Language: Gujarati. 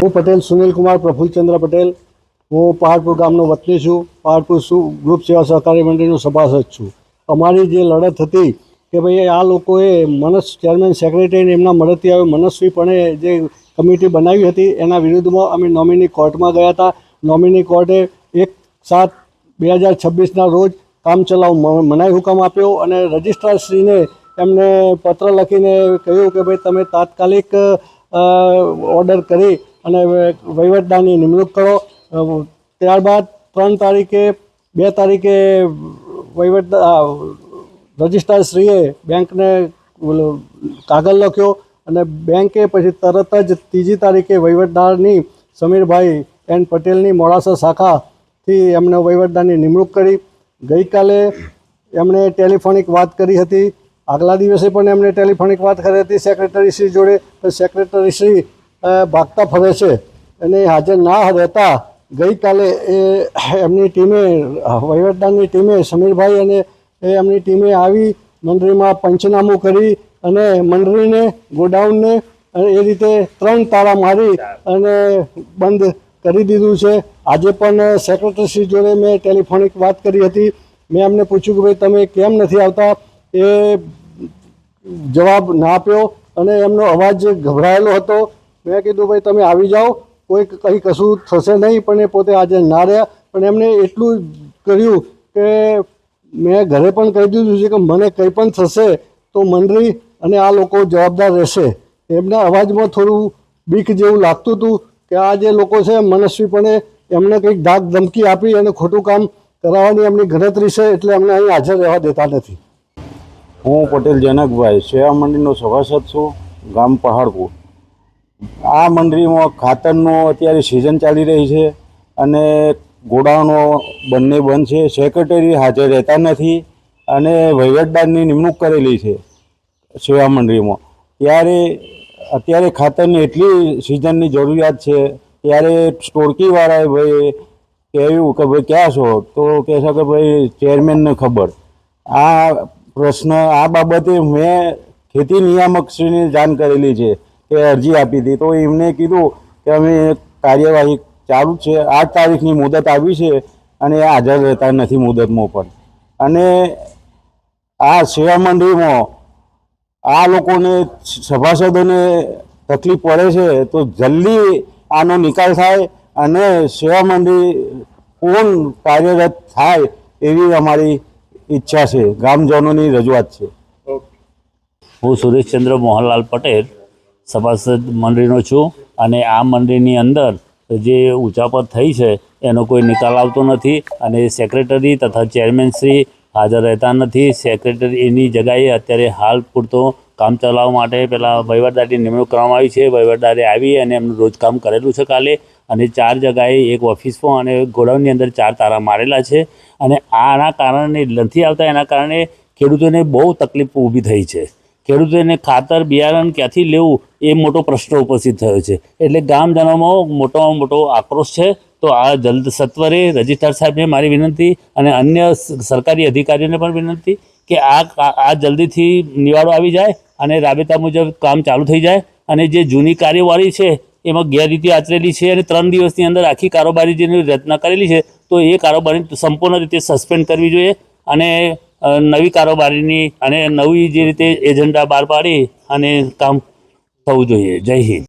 હું પટેલ સુનિલ કુમાર પ્રફુલ્લચંદ્ર પટેલ. હું પહાડપુર ગામનો વતની છું. પહાડપુર ગ્રુપ સેવા સહકારી મંડળીનો સભાસદ છું. અમારી જે લડત હતી કે ભાઈ આ લોકોએ ચેરમેન સેક્રેટરી એમના મળતિયાઓએ મનસ્વીપણે જે કમિટી બનાવી હતી એના વિરુદ્ધમાં અમે નોમિની કોર્ટમાં ગયા હતા. નોમિની કોર્ટે 1/7/2026ના રોજ કામચલાઉ મનાઈ હુકમ આપ્યો અને રજિસ્ટ્રારશ્રીને એમને પત્ર લખીને કહ્યું કે ભાઈ તમે તાત્કાલિક ઓર્ડર કરી અને વહીવટદારની નિમણૂક કરો. ત્યારબાદ 2 તારીખે રજિસ્ટ્રારશ્રીએ બેંકને કાગળ લખ્યો અને બેંકે પછી તરત જ 3જી તારીખે વહીવટદારની સમીરભાઈ એન પટેલની મોડાસા શાખાથી એમને વહીવટદારની નિમણૂક કરી. ગઈકાલે એમણે ટેલિફોનિક વાત કરી હતી. આગલા દિવસે પણ એમણે ટેલિફોનિક વાત કરી હતી સેક્રેટરીશ્રી જોડે. સેક્રેટરીશ્રી ભાગતા ફરે છે અને હાજર ના રહેતા ગઈકાલે એમની ટીમે વહીવટદારની ટીમે સમીરભાઈ અને એમની ટીમે આવી મંડળીમાં પંચનામું કરી અને મંડળીને ગોડાઉનને એ રીતે 3 તાળા મારી અને બંધ કરી દીધું છે. આજે પણ સેક્રેટરીશ્રી જોડે મેં ટેલિફોનિક વાત કરી હતી. મેં એમને પૂછ્યું કે ભાઈ તમે કેમ નથી આવતા, એ જવાબ ના આપ્યો અને એમનો અવાજ ગભરાયેલો હતો. મેં કીધું ભાઈ તમે આવી જાઓ, કંઈ કશું થશે નહીં, પણ એ પોતે આજે ના રહ્યા. પણ એમને એટલું કર્યું કે મેં ઘરે પણ કહી દીધું છે કે મને કંઈ પણ થશે તો મંડળી અને આ લોકો જવાબદાર રહેશે. એમના અવાજમાં થોડું બીક જેવું લાગતું હતું કે આ જે લોકો છે મનસ્વીપણે એમને કંઈક ધાક ધમકી આપી અને ખોટું કામ કરાવવાની એમની ગણતરી છે, એટલે અમને અહીં હાજર રહેવા દેતા નથી. હું પટેલ જનકભાઈ સેવા મંડળીનો સભાસદ છું, ગામ પહાડપુર. આ મંડળીમાં ખાતરનો અત્યારે સિઝન ચાલી રહી છે અને ગોડાઉનો બંને બંધ છે. સેક્રેટરી હાજર રહેતા નથી અને વહીવટદારની નિમણૂક કરેલી છે સેવા મંડળીમાં. અત્યારે ખાતરની એટલી સિઝનની જરૂરિયાત છે ત્યારે સ્ટોરકીવાળાએ ભાઈ કહ્યું કે ભાઈ ક્યાં છો, તો કહે છે કે ભાઈ ચેરમેનને ખબર. આ પ્રશ્ન આ બાબતે મેં ખેતી નિયામકશ્રીને જાણ કરેલી છે કે અરજી આપી હતી, તો એમને કીધું કે અમે કાર્યવાહી ચાલુ છે. 8 તારીખની મુદત આવી છે અને હાજર રહેતા નથી મુદતમાં પણ. અને આ સેવા મંડળીમાં આ લોકોને સભાસદોને તકલીફ પડે છે તો જલ્દી આનો નિકાલ થાય અને સેવા મંડળી પૂર્ણ કાર્યરત થાય એવી અમારી ઈચ્છા છે, ગામજનોની રજૂઆત છે. હું સુરેશચંદ્ર મોહનલાલ પટેલ સભાસદ મંડળીનો છું અને આ મંડળીની અંદર જે ઉચાપત થઈ છે એનો કોઈ નિકાલ આવતો નથી અને સેક્રેટરી તથા ચેરમેનશ્રી હાજર રહેતા નથી. સેક્રેટરી એની જગ્યાએ અત્યારે હાલ પૂરતો કામ ચલાવવા માટે પહેલાં વહીવટદારની નિમણૂક કરવામાં આવી છે. વહીવટદારે આવી અને એમનું રોજ કામ કરેલું છે કાલે, અને 4 જગ્યાએ એક ઓફિસમાં અને ગોડાઉનની અંદર 4 તારા મારેલા છે. અને આના કારણે નથી આવતા, એના કારણે ખેડૂતોને બહુ તકલીફ ઊભી થઈ છે. ખેડૂતોને ખાતર બિયારણ ક્યાંથી લેવું એ મોટો પ્રશ્ન ઉપસ્થિત થયો છે. એટલે ગામજનોમાં મોટામાં મોટો આક્રોશ છે. તો આ સત્વરે રજિસ્ટ્રાર સાહેબને મારી વિનંતી અને અન્ય સરકારી અધિકારીઓને પણ વિનંતી કે આ જલ્દીથી નિવાડો આવી જાય અને રાબેતા મુજબ કામ ચાલુ થઈ જાય. અને જે જૂની કાર્યવાહી છે એમાં ગેરરીતિ આચરેલી છે અને 3 દિવસની અંદર આખી કારોબારી જેની રચના કરેલી છે, તો એ કારોબારી સંપૂર્ણ રીતે સસ્પેન્ડ કરવી જોઈએ અને નવી કારોબારીની અને નવી જે રીતે એજન્ડા બહાર પાડી અને કામ થવું જોઈએ. જય હિન્દ.